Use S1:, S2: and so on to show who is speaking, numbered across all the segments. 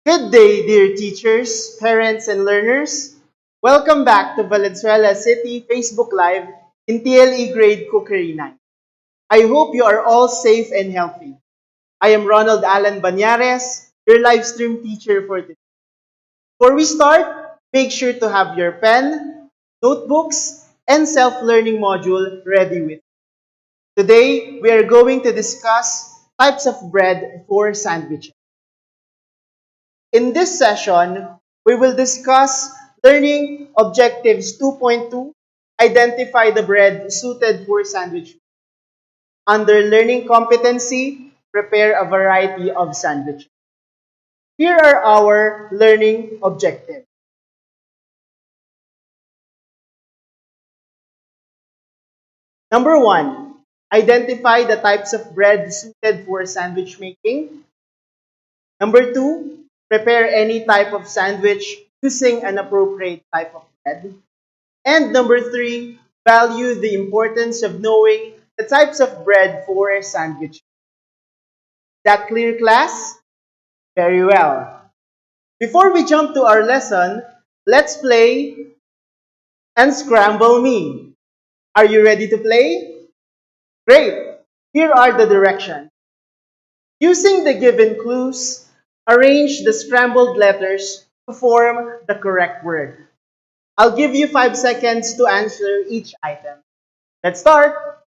S1: Good day, dear teachers, parents, and learners. Welcome back to Valenzuela City Facebook Live in TLE Grade Cookery 9. I hope you are all safe and healthy. I am Ronald Alan Banyares, your live stream teacher for today. Before we start, make sure to have your pen, notebooks, and self-learning module ready with you. Today, we are going to discuss types of bread for sandwiches. In this session, we will discuss Learning Objectives 2.2, Identify the bread suited for sandwich. Under Learning Competency, prepare a variety of sandwiches. Here are our learning objectives. Number 1, identify the types of bread suited for sandwich making. Number 2, prepare any type of sandwich using an appropriate type of bread. And number 3, value the importance of knowing the types of bread for a sandwich. Is that clear, class? Very well. Before we jump to our lesson, let's play Unscramble Me. Are you ready to play? Great! Here are the directions. Using the given clues, arrange the scrambled letters to form the correct word. I'll give you 5 seconds to answer each item. Let's start.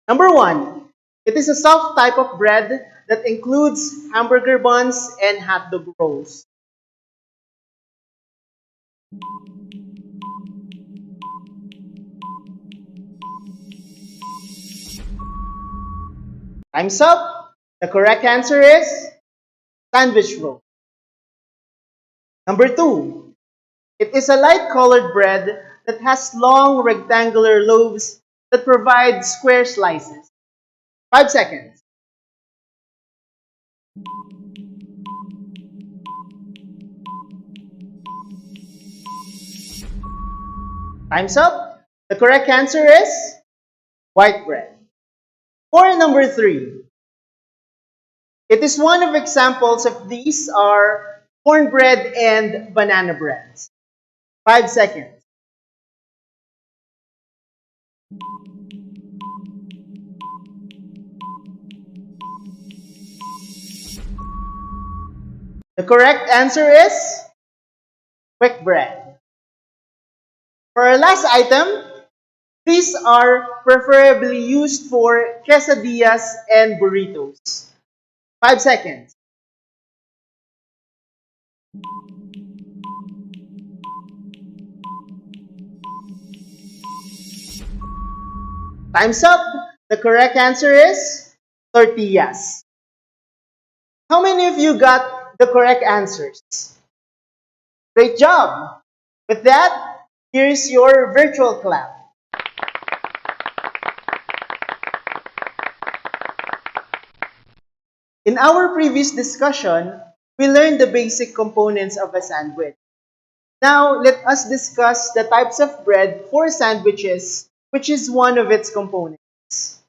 S1: Number 1, it is a soft type of bread that includes hamburger buns and hot dog rolls. Time's up. The correct answer is sandwich roll. Number 2, it is a light-colored bread that has long rectangular loaves that provide square slices. 5 seconds. Time's up. The correct answer is white bread. For number 3, it is one of examples of these are cornbread and banana breads. 5 seconds. The correct answer is quick bread. For our last item, these are preferably used for quesadillas and burritos. 5 seconds. Time's up. The correct answer is tortillas. How many of you got the correct answers? Great job! With that, here's your virtual clap. In our previous discussion, we learned the basic components of a sandwich. Now, let us discuss the types of bread for sandwiches, which is one of its components.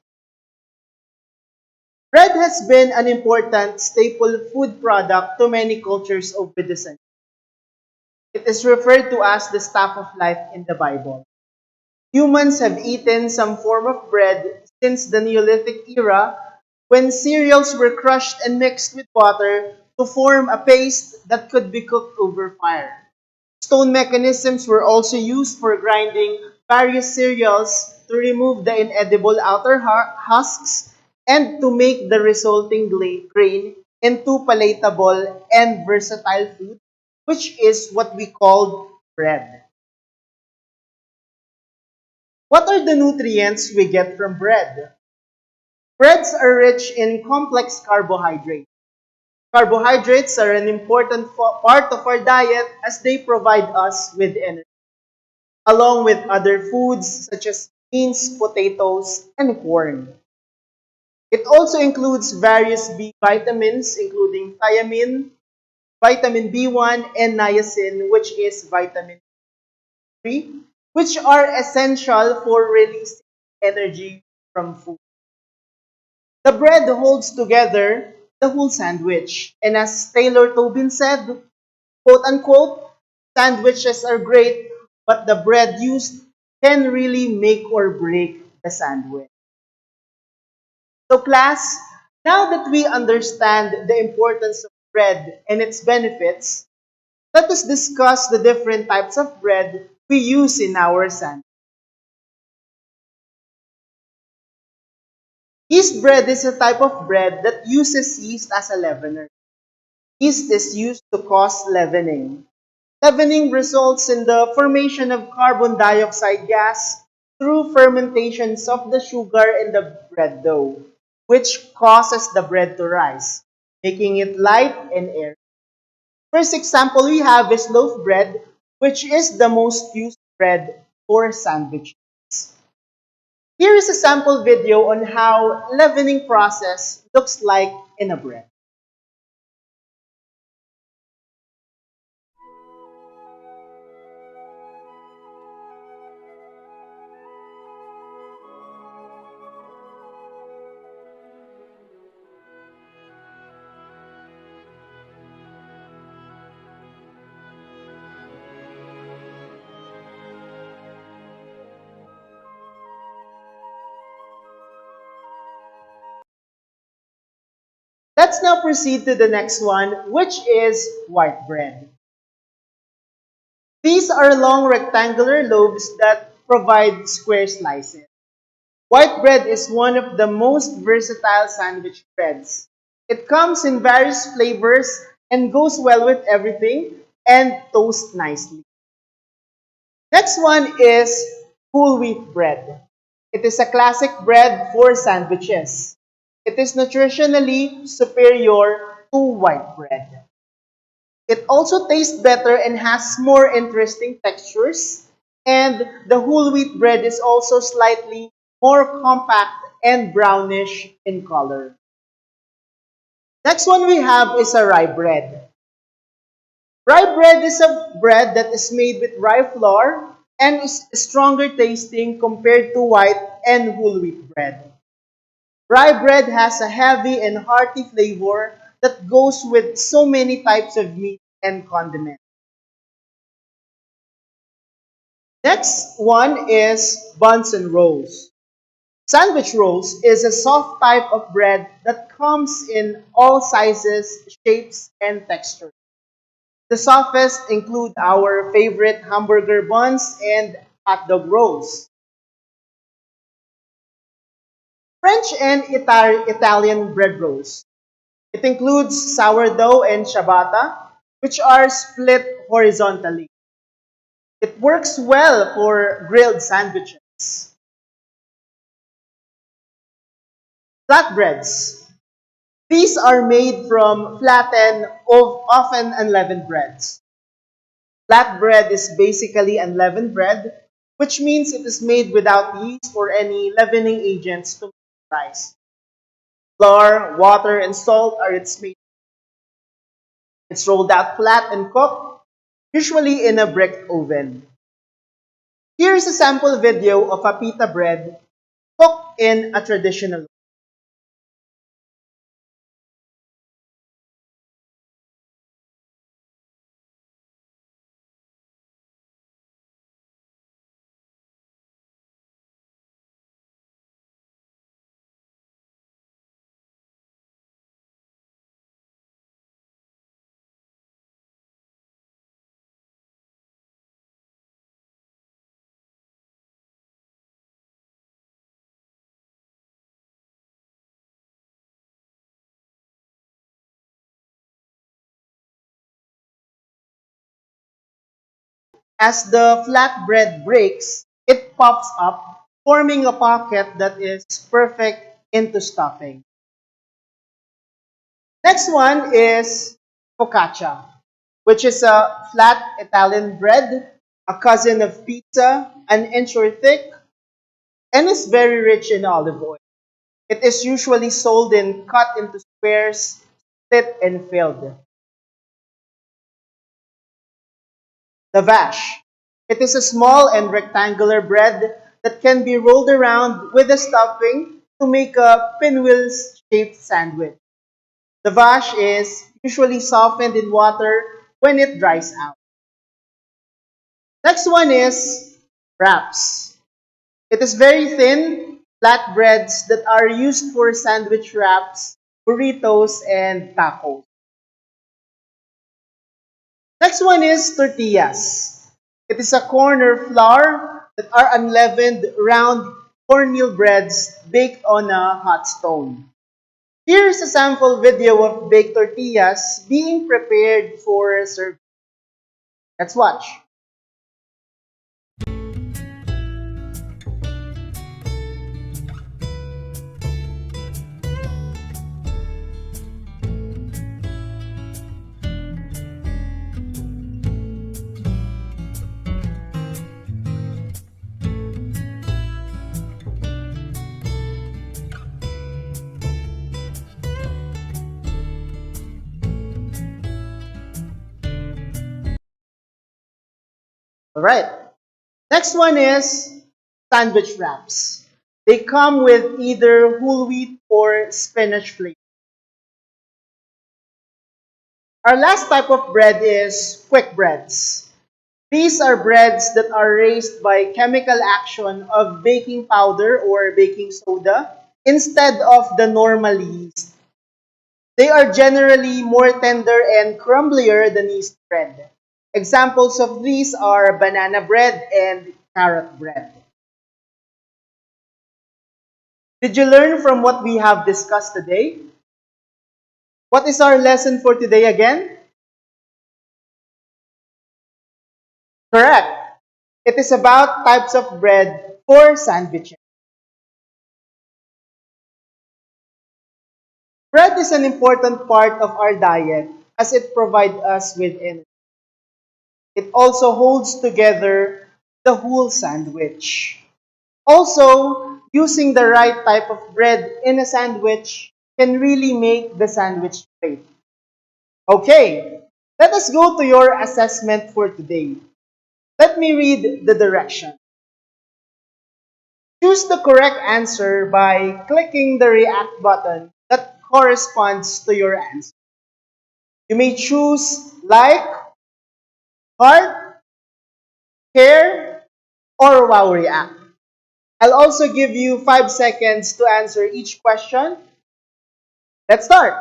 S1: Bread has been an important staple food product to many cultures over the centuries. It is referred to as the staff of life in the Bible. Humans have eaten some form of bread since the Neolithic era, when cereals were crushed and mixed with water to form a paste that could be cooked over fire. Stone mechanisms were also used for grinding various cereals to remove the inedible outer husks and to make the resulting grain into palatable and versatile food, which is what we called bread. What are the nutrients we get from bread? Breads are rich in complex carbohydrates. Carbohydrates are an important part of our diet as they provide us with energy, along with other foods such as beans, potatoes, and corn. It also includes various B vitamins, including thiamine, vitamin B1, and niacin, which is vitamin B3, which are essential for releasing energy from food. The bread holds together the whole sandwich. And as Taylor Tobin said, quote unquote, sandwiches are great, but the bread used can really make or break the sandwich. So class, now that we understand the importance of bread and its benefits, let us discuss the different types of bread we use in our sandwich. Yeast bread is a type of bread that uses yeast as a leavener. Yeast is used to cause leavening. Leavening results in the formation of carbon dioxide gas through fermentations of the sugar in the bread dough, which causes the bread to rise, making it light and airy. First example we have is loaf bread, which is the most used bread for sandwiches. Here is a sample video on how leavening process looks like in a bread. Let's now proceed to the next one, which is white bread. These are long rectangular loaves that provide square slices. White bread is one of the most versatile sandwich breads. It comes in various flavors and goes well with everything and toasts nicely. Next one is whole wheat bread. It is a classic bread for sandwiches. It is nutritionally superior to white bread. It also tastes better and has more interesting textures. And the whole wheat bread is also slightly more compact and brownish in color. Next one we have is a rye bread. Rye bread is a bread that is made with rye flour and is stronger tasting compared to white and whole wheat bread. Rye bread has a heavy and hearty flavor that goes with so many types of meat and condiments. Next one is buns and rolls. Sandwich rolls is a soft type of bread that comes in all sizes, shapes, and textures. The softest include our favorite hamburger buns and hot dog rolls. French and Italian bread rolls. It includes sourdough and ciabatta, which are split horizontally. It works well for grilled sandwiches. Flatbreads. These are made from flattened, often unleavened breads. Flatbread is basically unleavened bread, which means it is made without yeast or any leavening agents to make it rise. Flour, water, and salt are its main. It's rolled out flat and cooked, usually in a brick oven. Here's a sample video of a pita bread cooked in a traditional. As the flatbread breaks, it pops up, forming a pocket that is perfect into stuffing. Next one is focaccia, which is a flat Italian bread, a cousin of pizza, an inch or thick, and is very rich in olive oil. It is usually sold in cut into squares, split and filled. Lavash. It is a small and rectangular bread that can be rolled around with a stuffing to make a pinwheel-shaped sandwich. The vash is usually softened in water when it dries out. Next one is wraps. It is very thin, flat breads that are used for sandwich wraps, burritos, and tacos. Next one is tortillas. It is a corn or flour that are unleavened, round cornmeal breads baked on a hot stone. Here's a sample video of baked tortillas being prepared for serving. Let's watch. Alright, next one is sandwich wraps. They come with either whole wheat or spinach flavor. Our last type of bread is quick breads. These are breads that are raised by chemical action of baking powder or baking soda instead of the normal yeast. They are generally more tender and crumblier than yeast bread. Examples of these are banana bread and carrot bread. Did you learn from what we have discussed today? What is our lesson for today again? Correct. It is about types of bread for sandwiches. Bread is an important part of our diet as it provides us with energy. It also holds together the whole sandwich. Also, using the right type of bread in a sandwich can really make the sandwich great. Okay, let us go to your assessment for today. Let me read the direction. Choose the correct answer by clicking the React button that corresponds to your answer. You may choose like, heart, care, or wow react. I'll also give you 5 seconds to answer each question. Let's start.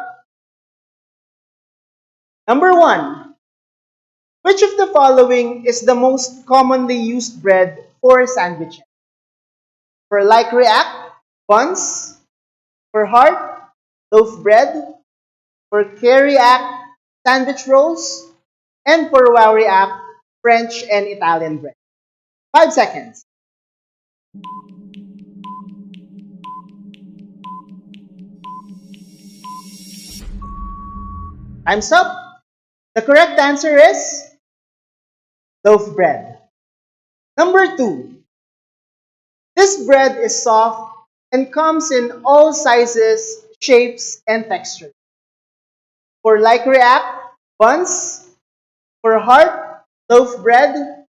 S1: Number 1. Which of the following is the most commonly used bread for sandwiches? For like react, buns. For heart, loaf bread. For care react, sandwich rolls. And for wow react, French and Italian bread. 5 seconds. Time's up. The correct answer is loaf bread. Number 2. This bread is soft and comes in all sizes, shapes, and textures. For like react, buns. For heart, loaf bread.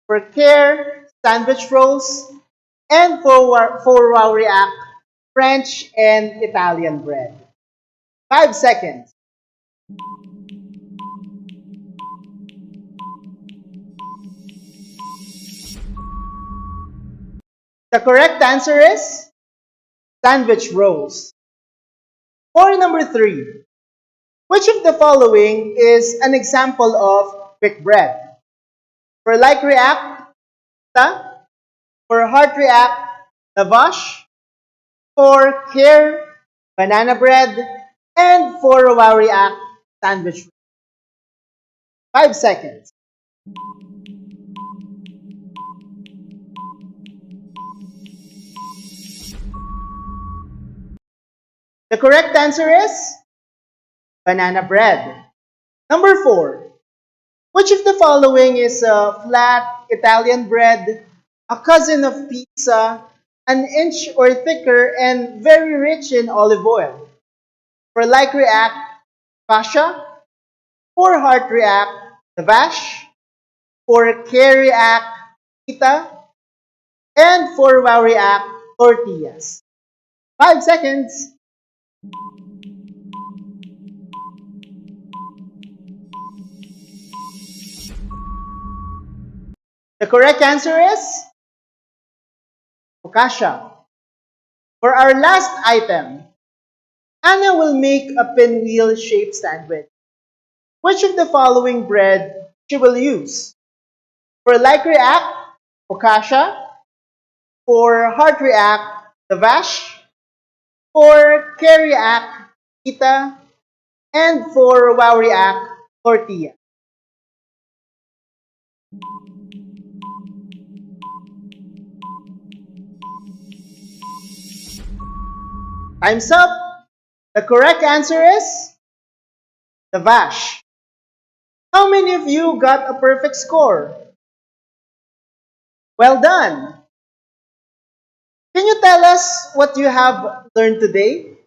S1: For care, sandwich rolls. And for wow react, French and Italian bread. 5 seconds. The correct answer is sandwich rolls. For number 3, which of the following is an example of quick bread? For like react, pita. For heart react, lavash. For care, banana bread. And for wow react, sandwich roll. 5 seconds. The correct answer is banana bread. Number 4. Which of the following is a flat Italian bread, a cousin of pizza, an inch or thicker, and very rich in olive oil? For like react, fascia. For heart react, lavash. For care react, pita. And for wow react, tortillas. 5 seconds. The correct answer is focaccia. For our last item, Anna will make a pinwheel-shaped sandwich. Which of the following bread she will use? For like react, focaccia. For heart react, the vash. For care react, pita. And for wow react, tortilla. Time's up. The correct answer is the vash. How many of you got a perfect score? Well done. Can you tell us what you have learned today?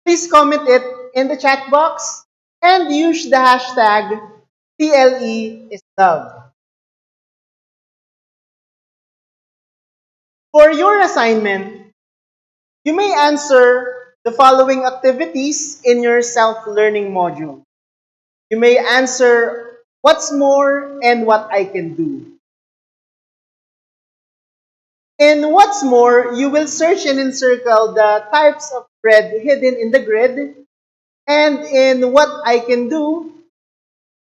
S1: Please comment it in the chat box and use the hashtag TLE is love. For your assignment, you may answer the following activities in your self-learning module. You may answer what's more and what I can do. In what's more, you will search and encircle the types of bread hidden in the grid. And in what I can do,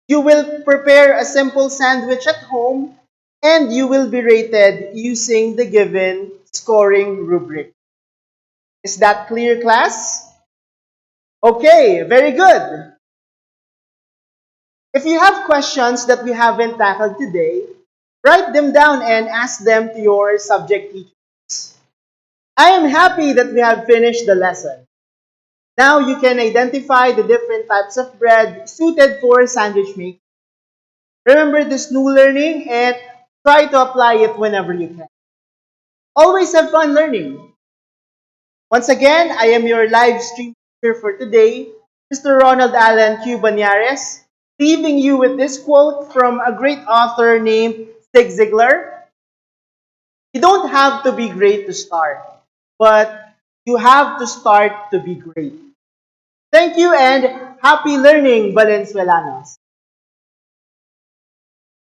S1: you will prepare a simple sandwich at home and you will be rated using the given scoring rubric. Is that clear, class? Okay, very good. If you have questions that we haven't tackled today, write them down and ask them to your subject teachers. I am happy that we have finished the lesson. Now you can identify the different types of bread suited for sandwich making. Remember this new learning and try to apply it whenever you can. Always have fun learning. Once again, I am your live stream teacher for today, Mr. Ronald Allen Q. Banyares, leaving you with this quote from a great author named Zig Ziglar. You don't have to be great to start, but you have to start to be great. Thank you and happy learning, Valenzuelanos.